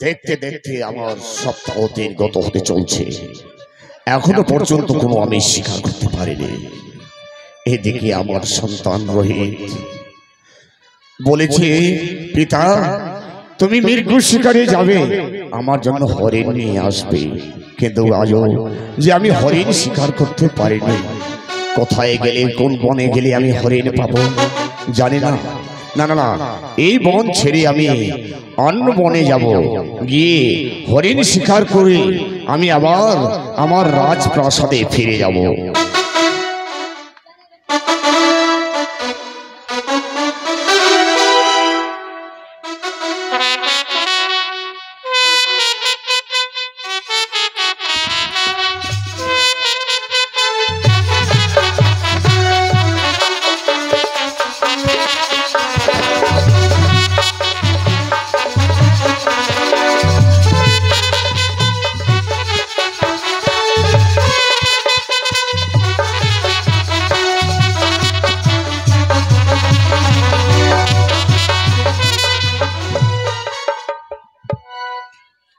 দেখতে দেখতে আমার সপ্তাহ দিন গত হতে চলছে, এখনো পর্যন্ত কোনো আমি স্বীকার করতে পারিনি। এদিকে আমার সন্তান রোহিত বলেছে, পিতা তুমি মৃত্যু শিকারে যাবে, আমার জন্য হরিণ নিয়ে আসবে। কিন্তু আজও যে আমি হরিণ শিকার করতে পারিনি। কোথায় গেলে, কোন বনে গেলে আমি হরিণ পাবো জানি না। না না না, এই বন ছেড়ে আমি অন্য বনে যাব, গিয়ে হরিণ শিকার করে আমি আবার আমার রাজপ্রাসাদে ফিরে যাব।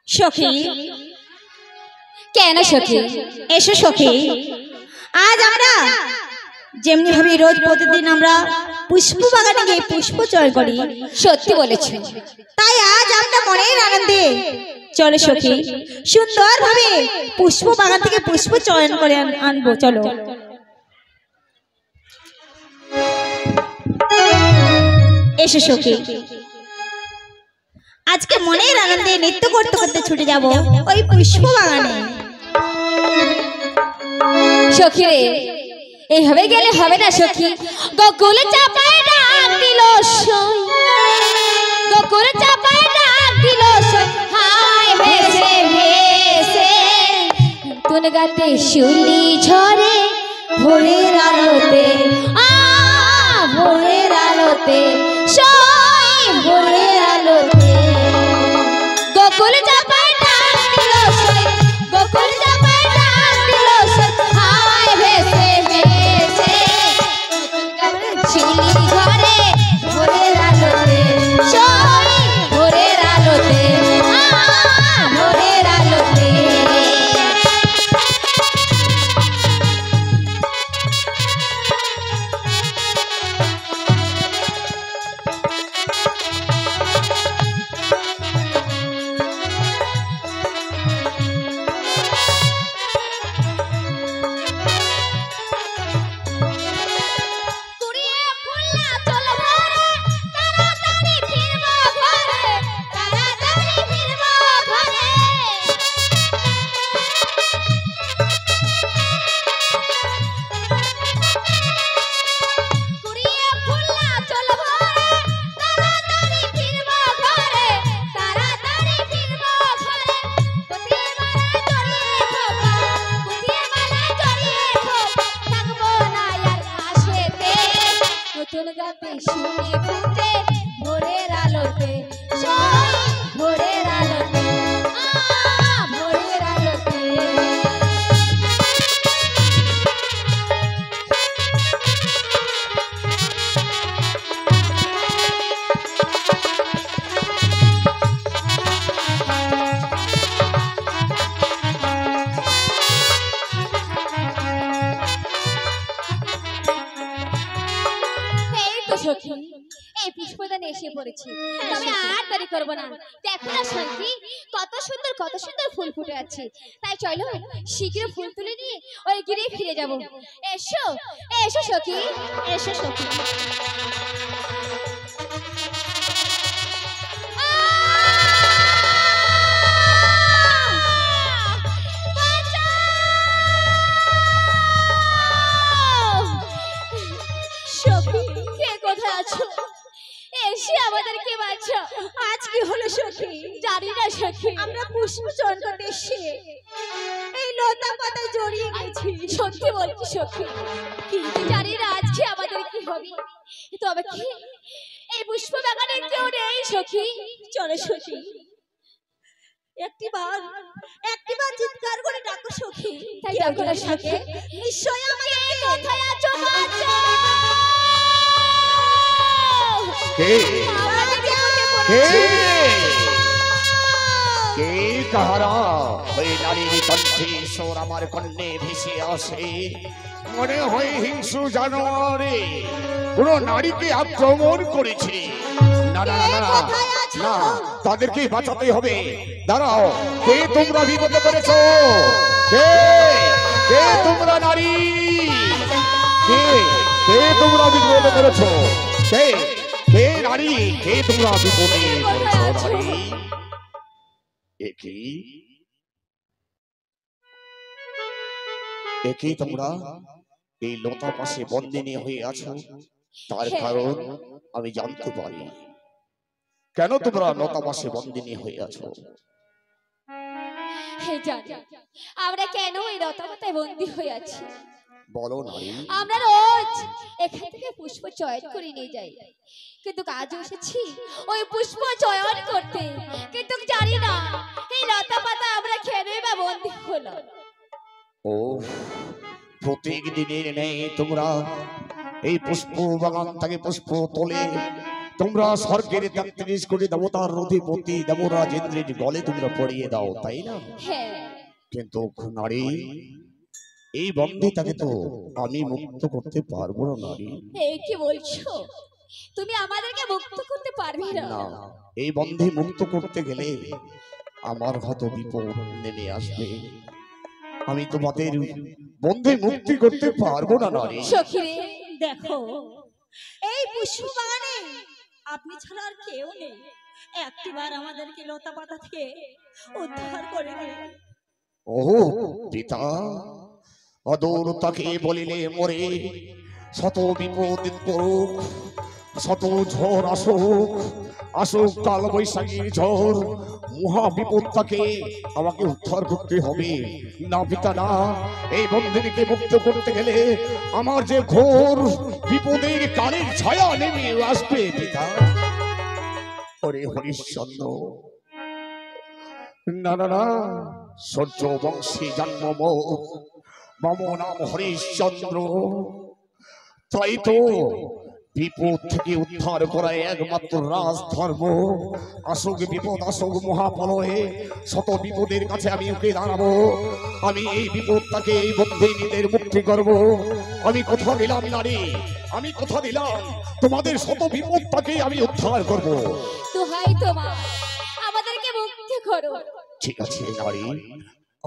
সখী, কেন সখী? এসো সখী, আজ আমরা যেমনি ভাবে রোজ প্রতিদিন আমরা পুষ্প বাগানে গিয়ে পুষ্প চয়ন করি, সত্যি বলেছি, তাই আজ আমরা মনের আনন্দে চলো সখী, সুন্দর ভাবে পুষ্প বাগান থেকে পুষ্প চয়ন করে আনবো। চলো এসো সখী, আজকে মনের আনন্দে নৃত্য করতে করতে ছুটে যাব ওই পুষ্প বাগানে। সখী রে, এইভাবে গেলে হবে না সখী। গোকুল চাপায় ডাক দিল সই, গোকুল চাপায় ডাক দিল সই, হায় ভেসে ভেসে তুন গাতে শিউলি ঝরে ভোরের আলোতে, ভোরের আলোতে সই, ভোরের আলোতে গোকুল চাপায় ডাক দিল সই, গোকুল চাপায় ডাক দিল সই, হায় ভেসে ভেসে শিউলি ঝরে ভোরের আলোতে সই, ভোরের আলোতে ভোরের আলোতে। এই পুষ্পদানে এসে পড়েছি, তবে আর দেরি করব না। দেখো না সখী, কত সুন্দর ফুল ফুটে আছে। তাই চলো শীঘ্র ফুল তুলে নিয়ে ওই গিরে ফিরে যাব। এসো এসো সখী, এসো সখী। এসে আমাদেরকে বাঁচা। আজ কি হলো সখী? জানি না সখী, আমরা পুষ্প চয়ন করতে এসে এই লতা পাতায় জড়িয়ে গেছি। সত্যি বলছি সখী, কিন্তু জানি না আজকে আমাদের কি হবে। তবে কি এই পুষ্প বাগানে কেউ নেই সখী? চলো সখী, একটিবার চিৎকার করে ডাকো সখী। তাই ডাকো না সখী, নিশ্চয়ই আমাকে কোথায় আছো বাঁচা। কে? কে? কাহারা ওই নারীর কণ্ঠে স্বর আমার কর্ণে ভেসে আসে, মনে হয় হিংস্র জানোয়ারে কোন নারীকে আক্রমণ করেছে। না না না না না, তাদেরকে বাঁচাতে হবে। দাঁড়াও, কে তোমরা বিপদে পড়েছো? কে কে তোমরা নারী? কে কে তোমরা বিপদে পড়েছো? কে কে নারী? কে তোমরা বিপদে পড়েছো নারী? একই একই তোমরা এই লতা পাশে বন্দিনী হয়ে আছো, তার কারণ আমি জানতে পারি। কেন তোমরা লতা পাশে বন্দিনী হয়ে আছো? হে জানি আমরা কেন এই লতাপাতায় বন্দী হয়ে আছি। বলো নারী। আমরা রোজ এখান থেকে পুষ্প চয়ন করে নিয়ে যাই, কিন্তু আজ এসেছি ওই পুষ্প চয়ন করতে, কিন্তু জানি না এই লতাপাতা আমরা কেনই বা বন্দী হলো। ও, প্রত্যেক দিনের নেই তোমরা এই পুষ্প বাগান থেকে পুষ্প তোলে তোমরা স্বর্গের ৩৩ কোটি দেবতার অধিপতি দেবরাজ ইন্দ্রের গলে তোমরা পড়িয়ে দাও, তাই না? হ্যাঁ, কিন্তু নারী, এই বন্দিটাকে তো আমি মুক্ত করতে পারবো না নারী। এই কি বলছো? তুমি আমাদেরকে মুক্ত করতে পারবে না? না, এই বন্ধি মুক্ত করতে গেলে আমার হয়তো বিপদ নেমে আসবে। আমি তোমাদের বন্ধি মুক্তি করতে পারবো না নারী। সখী রে, দেখো এই পুষ্প বাগানে আপনি ছাড়া আর কেউ নেই, একটিবার আমাদেরকে লতা পাতা থেকে উদ্ধার করে দিন। ও পিতা, অদূর তাকে বলিলে মরে, শত বিপদ পড়ুক, শত ঝড় আসুক, আসুক কাল বৈশাখীর ঝড়, মহা বিপদ তাকে আমাকে উদ্ধার করতে হবে। না পিতা না, এই বন্দিনীকে মুক্ত করতে গেলে আমার যে ঘোর বিপদের কালের ছায়া নেমে আসবে পিতা। ওরে হরিশ্চন্দ্র, না না না, সূর্য বংশী জন্ম মম নাম হরিশ্চন্দ্র। তাই তো বিপদ থেকে উদ্ধার করা একমাত্র রাজধর্ম। আসুক বিপদ, আসুক মহাপ্রলয়ে, শত বিপদের কাছে আমি ওকে দাঁড়াবো। আমি এই বিপদটাকে এই বন্দিনীদের মুক্তি করব। আমি কথা দিলাম নারী, আমি কথা দিলাম তোমাদের শত বিপদটাকে আমি উদ্ধার করব। দোহাই তোমার, আমাদেরকে মুক্তি করো। ঠিক আছে নারী,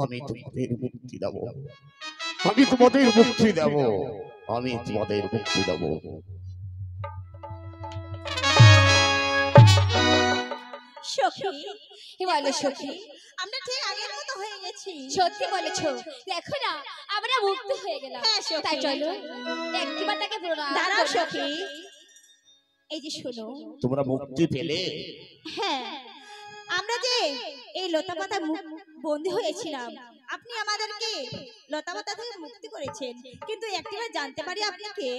আমি তোমাদের মুক্তি দেব, আমি তোমাদের মুক্তি দেব, আমি তোমাদের মুক্তি দেব। সখী, হিমালয় সখী, আমরা ঠিক আগের মতো হয়ে গেছি। সত্যি বলেছো, দেখো না আমরা মুক্ত হয়ে গেলাম। হ্যাঁ সখী। তাই চলো একটিবার তাকে প্রণাম দাঁড়াও করি। সখী, এই যে শোনো, তোমরা মুক্তি পেলে? হ্যাঁ, আমরা যে এই লতাপাতা বন্দী হয়েছিলাম, আপনি আমাদেরকে লতাপাতা থেকে মুক্তি করেছেন, কিন্তু একটিবার জানতে পারি আপনি কে?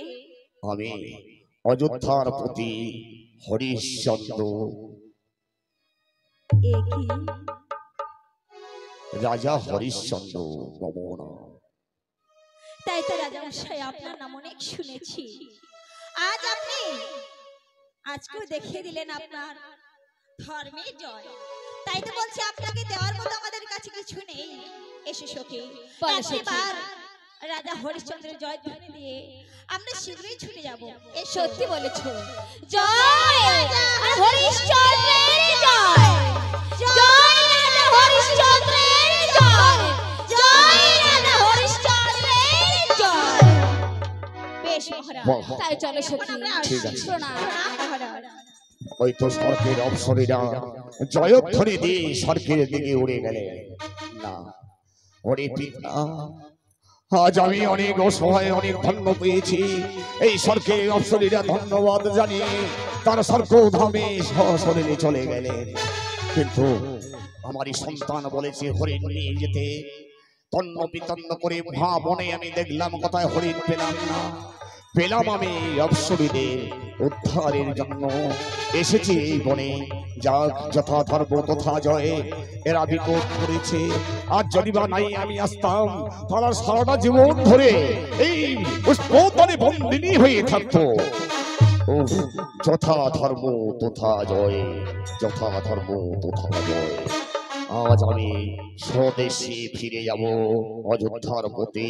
আমি অযোধ্যার প্রতি হরিশ্চন্দ্র, এ কি? রাজা হরিশ্চন্দ্র মমন। তাই তো রাজা মশাই, আপনার নাম অনেক শুনেছি। আজ আপনি আজকেও দেখিয়ে দিলেন আপনার ধর্মের জয়। তাই তো বলছি, আপনাকে দেওয়ার মতো আমাদের কাছে কিছু নেই। এসে সখী, বলো সখী। একবার রাজা হরিশ্চন্দ্রের জয় ধ্বনি দিয়ে আমরা শীঘ্রই ছুটে যাব। সত্যি বলেছো। জয় আর হরিশ্চন্দ্রের জয়, জয় রাজা হরিশ্চন্দ্রের জয়, জয় রাজা হরিশ্চন্দ্রের জয়। বেশ মহারাজ, তাই চলো সখী, ঠিক আছে। প্রণাম। প্রণাম মহারাজ। ওই তো স্বর্গের অপ্সরীরা জয়ধ্বনি দিয়ে স্বর্গের দিকে উড়ে গেলে। না ওরে পিতা, আজ আমি অনেক অসহায়, অনেক ধন্য পেয়েছি। এই স্বর্গের অপ্সরীরা ধন্যবাদ জানিয়ে তার স্বর্গধামে সশরীরে চলে গেলেন। কিন্তু আমারই সন্তান বলেছে হরিণ নিয়ে যেতে। তন্ন বিতন্ন করে মহা বনে আমি দেখলাম, কোথায় হরিণ পেলাম না। পেলাম আমি অপ্সরীদের উদ্ধারের জন্য এসেছি এই বনে। যাক, যথা ধর্ম তথা জয়ে, এরা বিপদ করেছে। আর যদি বা নাই আমি আসতাম, তারা সারাটা জীবন ধরে এই পুষ্পবনে বন্দিনী হয়ে থাকতো। যথা ধর্ম তথা জয়, যথা ধর্ম তথা জয়। আজ আমি স্বদেশে ফিরে যাব অযোধ্যার প্রতি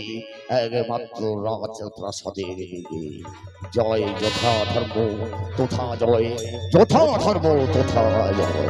একমাত্র রাজপ্রাসাদের দিকে। জয় যথা ধর্ম তথা জয়, যথা ধর্ম তথা জয়।